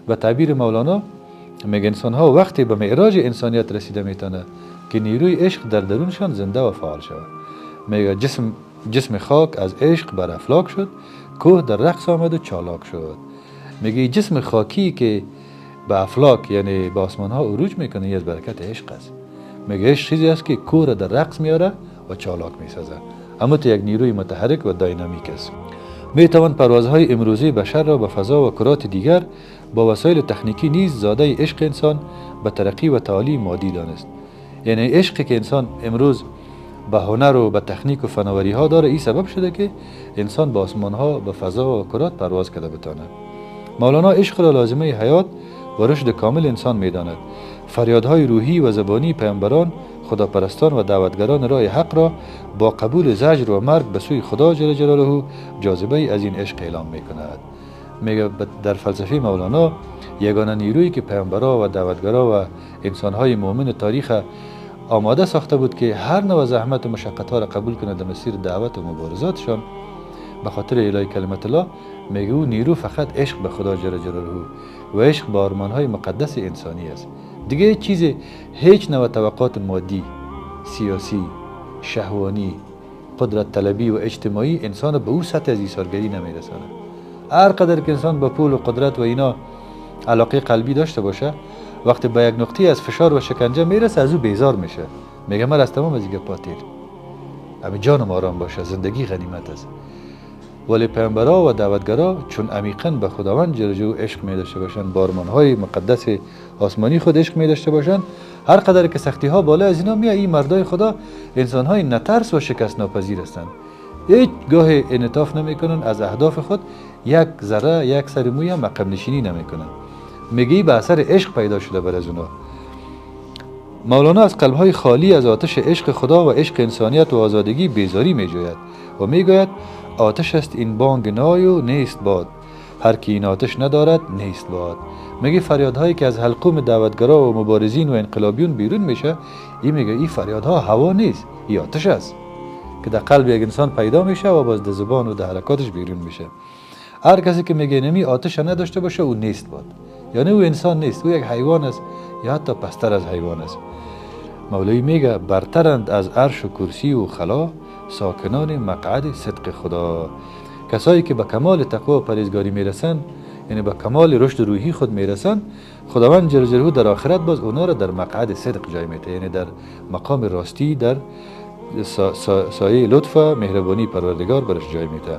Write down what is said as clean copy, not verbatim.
به تعبیر مولانا میگه انسان ها وقتی به معراج انسانیت رسیده میتونه که نیروی عشق در درونشان زنده و فعال شود. میگه جسم خاک از عشق بر افلاک شد، کوه در رقص آمد و چالاک شد. میگه جسم خاکی که به افلاک یعنی به آسمان ها عروج میکنه از برکت عشق است. میگه عشق چیزی است که کوه را در رقص میاره و چالاک میسازه. اما تو یک نیروی متحرک و داینامیک است. میتوان پروازهای امروزی بشر را به فضا و کرات دیگر با وسایل تکنیکی نیز زاده عشق انسان به ترقی و تعالی مادی دانست. یعنی عشقی که انسان امروز به هنر و به تکنیک و فناوری ها داره، این سبب شده که انسان به آسمان ها به فضا و کرات پرواز کرده بتانه. مولانا عشق را لازمه حیات و رشد کامل انسان میداند. فریادهای روحی و زبانی پیامبران، خداپرستان و دعوتگران راه حق را با قبول زجر و مرگ به سوی خدا جل جلاله جاذبه از این عشق اعلام میکند. میگه در فلسفه مولانا یگانه نیرویی که پیامبران و دعوتگران و انسانهای مؤمن تاریخ آماده ساخته بود که هر نوع زحمت و مشقت ها را قبول کنند در مسیر دعوت و مبارزاتشان به خاطر اعلای کلمت الله، میگه او نیرو فقط عشق به خدا جل جلاله و عشق به آرمان‌های مقدس انسانی است. دیگه هیچ نوع توقعات مادی، سیاسی، شهوانی، قدرت طلبی و اجتماعی انسان به او سطح از ایثارگری نمیرسانه. هر قدر که انسان به پول و قدرت و اینا علاقه قلبی داشته باشه، وقتی به یک نقطه از فشار و شکنجه میرسه از او بیزار میشه. میگه من از تمام از این پاتیر همین جانم آرام باشه، زندگی غنیمت است. ولی پیامبرا و دعوتگرا چون عمیقاً به خداوند جل جلاله عشق می داشته باشند، با آرمان‌های مقدس آسمانی خود عشق می داشته باشند، هر قدر که سختی ها بالا از اینا میاد، این مردای خدا انسان‌های نترس و شکست ناپذیر هستند. هیچ گاه انعطاف نمیکنن از اهداف خود، یک ذره یک سر موی هم عقب نشینی نمیکنن. میگی به اثر عشق پیدا شده بر از اونا. مولانا از قلب‌های خالی از آتش عشق خدا و عشق انسانیت و آزادگی بیزاری میجوید و میگوید آتش است این بانگ نای و نیست باد، هر کی این آتش ندارد نیست باد. میگه فریادهایی که از حلقوم دعوتگرا و مبارزین و انقلابیون بیرون میشه، این میگه این فریادها هوا نیست، این آتش است که در قلب یک انسان پیدا میشه و باز در زبان و در حرکاتش بیرون میشه. هر کسی که میگه نمی آتش نداشته باشه او نیست باد، یعنی او انسان نیست، او یک حیوان است یا حتی پستر از حیوان است. مولوی میگه برترند از عرش و کرسی و خلا، ساکنان مقعد صدق خدا. کسایی که به کمال تقوا و پرهیزگاری میرسن، یعنی به کمال رشد روحی خود میرسن، خداوند جل جلاله در آخرت باز اونا را در مقعد صدق جای میده، یعنی در مقام راستی، در سایه لطف و مهربانی پروردگار برش جای میده.